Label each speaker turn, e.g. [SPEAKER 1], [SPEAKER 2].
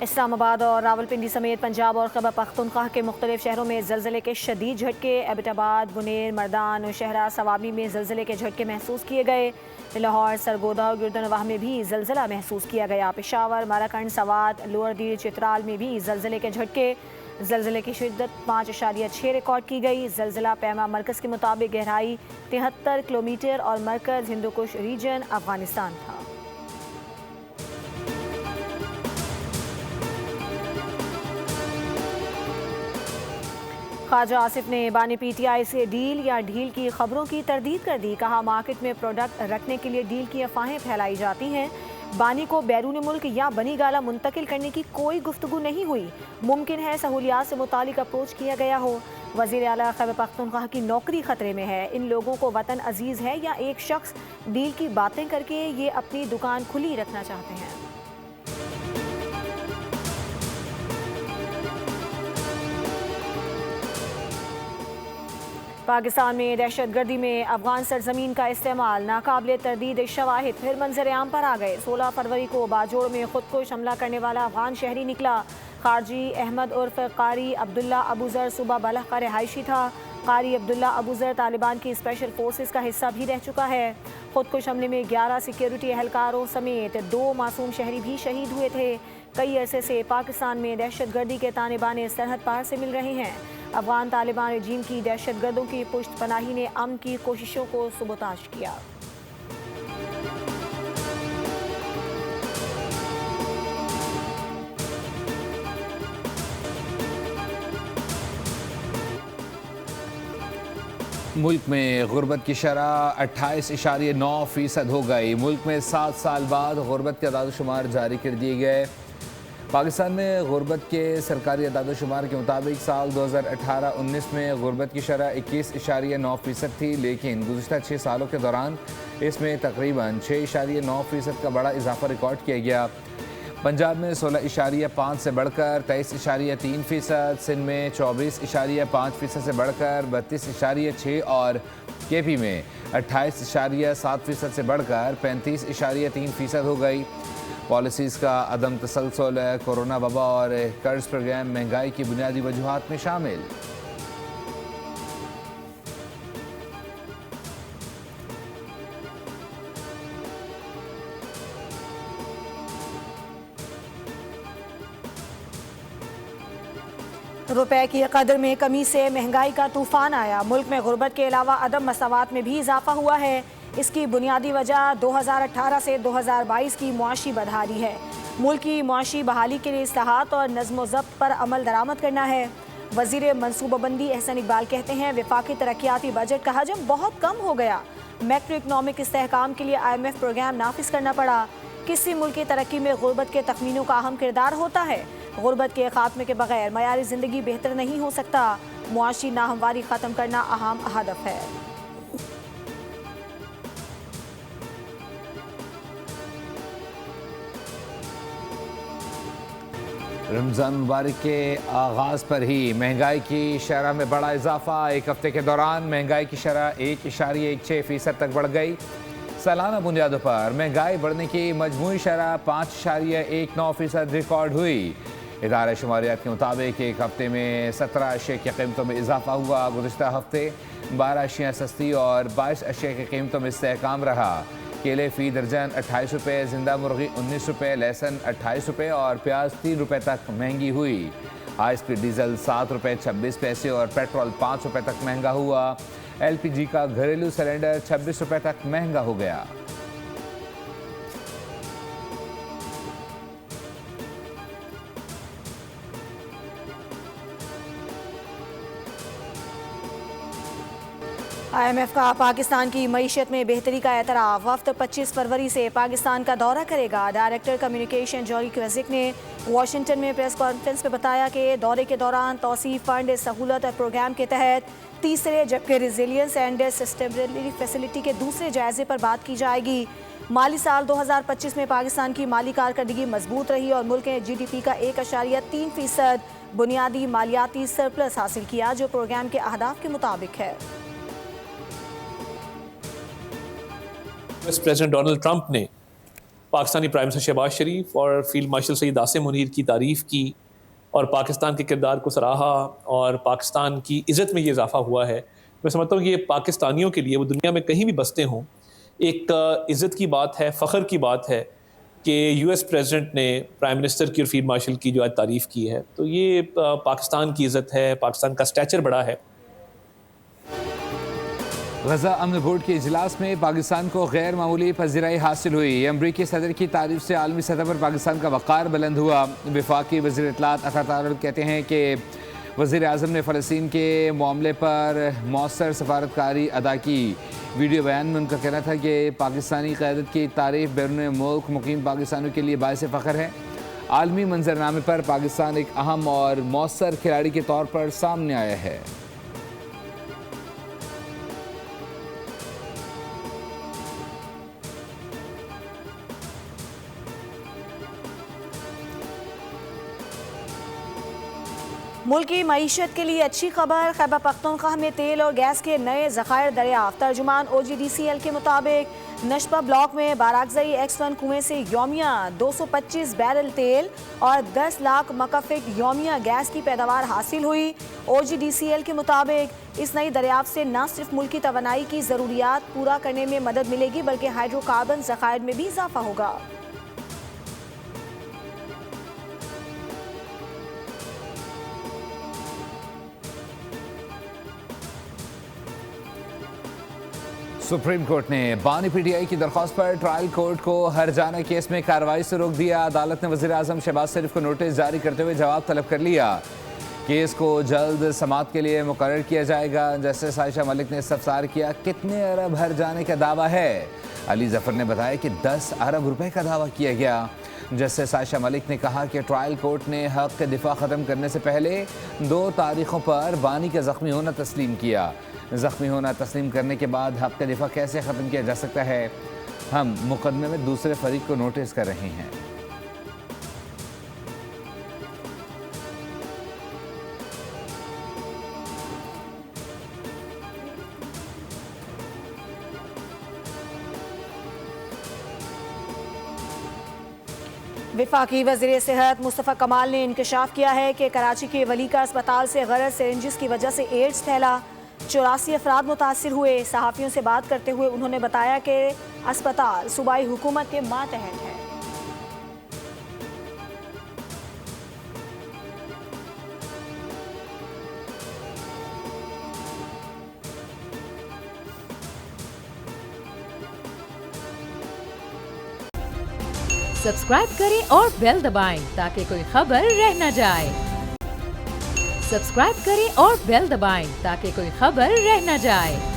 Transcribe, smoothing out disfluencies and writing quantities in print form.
[SPEAKER 1] इस्लामाबाद और रावलपिंडी समेत पंजाब और खैबर पख्तूनख्वा के मुख्तलिफ शहरों में ज़लज़ले के शदीद झटके। एबटाबाद, बुनेर, मर्दान, नौशहरा, सवाबी में ज़लज़ले के झटके महसूस किए गए। लाहौर, सरगोदा और गिरदनवाह में भी ज़लज़ला महसूस किया गया। पेशावर, माराकंड, सवात, लोअर दीर, चित्राल में भी ज़लज़ले के झटके। ज़लज़ले की शिद्दत 5.6 रिकॉर्ड की गई। ज़लज़ला पैमा मरकज़ के मुताबिक गहराई 73 किलोमीटर और मरकज़ हिंदुकुश रीजन अफगानिस्तान था। ख्वाजा आसिफ ने बानी पीटीआई से डील या ढील की खबरों की तरदीद कर दी। कहा, मार्केट में प्रोडक्ट रखने के लिए डील की अफवाहें फैलाई जाती हैं। बानी को बैरून मुल्क या बनी गाला मुंतकिल करने की कोई गुफ्तगू नहीं हुई। मुमकिन है सहूलियात से मुतालिक अप्रोच किया गया हो। वज़ीर आला खैबर पख्तूनख्वा की नौकरी खतरे में है। इन लोगों को वतन अजीज़ है या एक शख्स डील की बातें करके ये अपनी दुकान खुली रखना चाहते हैं। पाकिस्तान में दहशतगर्दी में अफगान सरजमीन का इस्तेमाल, नाकाबिले तरदीद शवाहिद फिर मंजर आम पर आ गए। 16 फरवरी को बाजोड़ में खुद को हमला करने वाला अफगान शहरी निकला। खारजी अहमद उर्फ कारी अब्दुल्ला अबूजर सुबह बलह का रिहायशी था। कारी अब्दुल्ला अबूजर तालिबान की स्पेशल फोर्सेस का हिस्सा भी रह चुका है। खुद को हमले में 11 सिक्योरिटी एहलकारों समेत 2 मासूम शहरी भी शहीद हुए थे। कई अरसे से पाकिस्तान में दहशतगर्दी के ताने बाने सरहद पार से मिल रहे हैं। अफगान तालिबान रजीम की दहशतगर्दों की पुश्त पनाही ने अमन की कोशिशों को सबूताज किया।
[SPEAKER 2] मुल्क में गुर्बत की शरह 28.9% हो गई। मुल्क में 7 साल बाद गुर्बत के अदाद-ओ-शुमार जारी कर दिए गए। पाकिस्तान में गुर्बत के सरकारी अदाद-ओ-शुमार के मुताबिक साल 2018-19 में गुर्बत की शरह 21.9% थी, लेकिन गुज़िश्ता 6 सालों के दौरान इसमें तकरीबन 6.9% का बड़ा इजाफा रिकॉर्ड किया गया। पंजाब में 16.5% से बढ़कर 23.3%, सिंध में 24.5% से बढ़कर 32.6% और केपी में 28.7% से बढ़कर 35.3% हो गई। पॉलिसीज़ का अदम तसलसल, कोरोना वबा और कर्ज प्रोग्राम महंगाई की बुनियादी वजूहात में शामिल।
[SPEAKER 1] रुपए की कदर में कमी से महंगाई का तूफान आया। मुल्क में गुर्बत के अलावा अदम मसावात में भी इजाफा हुआ है। इसकी बुनियादी वजह 2018 से 2022 की मुआशी बदहाली है। मुल्क की मुआशी बहाली के लिए इस्लाहात और नज़्म ज़ब्त पर अमल दरामद करना है। वज़ीर मनसूबाबंदी एहसन इकबाल कहते हैं, वफाकी तरक्याती बजट का हजम बहुत कम हो गया। मैक्रो इकनॉमिक इस्तेहकाम के लिए IMF प्रोग्राम नाफिज करना पड़ा। किसी मुल्क की तरक्की में गुर्बत के तखमीनों का अहम किरदार होता है। गुर्बत के खात्मे के बगैर मयारी ज़िंदगी बेहतर नहीं हो सकता। मुआशी नाहमवारी ख़त्म करना अहम हदफ है।
[SPEAKER 2] रमज़ान मुबारक के आगाज़ पर ही महंगाई की शरह में बड़ा इजाफा। एक हफ्ते के दौरान महंगाई की शरह 1.16% तक बढ़ गई। सालाना बुनियादों पर महंगाई बढ़ने की मजमूई शरह 5.19% रिकॉर्ड हुई। इदारा शुमारियात के मुताबिक एक हफ्ते में 17 अशिया की कीमतों में इजाफा हुआ। गुज़िश्ता हफ्ते 12 अशिया सस्ती और 22 अशिया की कीमतों में इस्तेहकाम रहा। केले फ़ी दर्जन 28 रुपये, जिंदा मुर्गी 19 रुपये, लहसुन 28 रुपये और प्याज 3 रुपये तक महंगी हुई। हाई स्पीड डीजल 7 रुपये 26 पैसे और पेट्रोल 5 रुपये तक महंगा हुआ। LPG का घरेलू सिलेंडर 26 रुपये तक महंगा हो गया।
[SPEAKER 1] IMF का पाकिस्तान की मईशत में बेहतरी का एतराफ़। वफ्द 25 फरवरी से पाकिस्तान का दौरा करेगा। डायरेक्टर कम्युनिकेशन जॉरी क्वेजिक ने वाशिंगटन में प्रेस कॉन्फ्रेंस में बताया कि दौरे के दौरान तौसीफ फंड सहूलत प्रोग्राम के तहत तीसरे जबकि रिजिलियंस एंड सस्टेनेबिलिटी फैसिलिटी के दूसरे जायजे पर बात की जाएगी। माली साल 2025 में पाकिस्तान की माली कारकर्दगी मजबूत रही और मुल्क ने GDP का 1.3% बुनियादी मालियाती सरप्लस हासिल किया, जो प्रोग्राम के अहदाफ के मुताबिक है।
[SPEAKER 3] प्रेसिडेंट डोनाल्ड ट्रंप ने पाकिस्तानी प्राइम मिनिस्टर शहबाज शरीफ और फील्ड मार्शल सईद आसिम मुनीर की तारीफ़ की और पाकिस्तान के किरदार को सराहा और पाकिस्तान की इज़्ज़त में ये इजाफा हुआ है। मैं समझता हूँ कि ये पाकिस्तानियों के लिए, वो दुनिया में कहीं भी बसते हों, एक इज़्ज़त की बात है, फ़ख्र की बात है कि यूएस प्रेसिडेंट ने प्राइम मिनिस्टर की और फील्ड मार्शल की जो आज तारीफ़ की है। तो ये पाकिस्तान की इज़्ज़त है, पाकिस्तान का स्टैचर बड़ा है।
[SPEAKER 2] गजा अमन बोर्ड के इजलास में पाकिस्तान को गैर मामूली पजीराई हासिल हुई। अमरीकी सदर की तारीफ से आलमी सतह पर पाकिस्तान का वक़ार बुलंद हुआ। वफाकी वज़ीर इत्तलात अता तारक कहते हैं कि वज़ीर आज़म ने फ़लस्तीन के मामले पर मौसर सफारतकारी अदा की। वीडियो बयान में उनका कहना था कि पाकिस्तानी क़यादत की तारीफ बैरून मुल्क मुकीम पाकिस्तानियों के लिए बाइस फ़ख्र है। आलमी मंजरनामे पर पाकिस्तान एक अहम और मौसर खिलाड़ी के तौर पर सामने आया है।
[SPEAKER 1] मुल्क की मईशत के लिए अच्छी खबर, खैबर पख्तूनख्वा में तेल और गैस के नए ज़खायर दरियाफ्त। तर्जुमान OGDCL के मुताबिक नशपा ब्लॉक में बाराकज़ई X1 कुएं से योमिया 225 बैरल तेल और 10 लाख मकफ़िक योमिया गैस की पैदावार हासिल हुई। OGDCL के मुताबिक इस नई दरियाफ्त से न सिर्फ मुल्क की तवानाई की ज़रूरियात पूरा करने में मदद मिलेगी, बल्कि हाइड्रोकार्बन ज़खायर में भी इजाफा होगा।
[SPEAKER 2] सुप्रीम कोर्ट ने बानी PTI की दरख्वास्त पर ट्रायल कोर्ट को हरजाना केस में कार्रवाई से रोक दिया। अदालत ने वज़ीर आज़म शहबाज शरीफ को नोटिस जारी करते हुए जवाब तलब कर लिया। केस को जल्द समाअत के लिए मुकर्रर किया जाएगा। जस्टिस आयशा मलिक ने इस्तफसार किया, कितने अरब हरजाने का दावा है? अली जफर ने बताया कि 10 अरब रुपए का दावा किया गया। जस्टिस आयशा मलिक ने कहा कि ट्रायल कोर्ट ने हक़ दिफा ख़त्म करने से पहले 2 तारीखों पर बानी का ज़ख्मी होना तस्लीम किया। ज़ख्मी होना तस्लीम करने के बाद हक़ दिफा कैसे ख़त्म किया जा सकता है? हम मुकदमे में दूसरे फरीक को नोटिस कर रहे हैं।
[SPEAKER 1] वफाकी वज़ीर सेहत मुस्तफ़ा कमाल ने इंकशाफ किया है कि कराची के वलीका अस्पताल से गलत सिरिंजिस की वजह से एड्स फैला। 84 अफराद मुतासिर हुए। सहाफ़ियों से बात करते हुए उन्होंने बताया कि अस्पताल सूबाई हुकूमत के मातहत है।
[SPEAKER 4] सब्सक्राइब करें और बेल दबाएं ताकि कोई खबर रह न जाए। सब्सक्राइब करें और बेल दबाएं ताकि कोई खबर रह न जाए।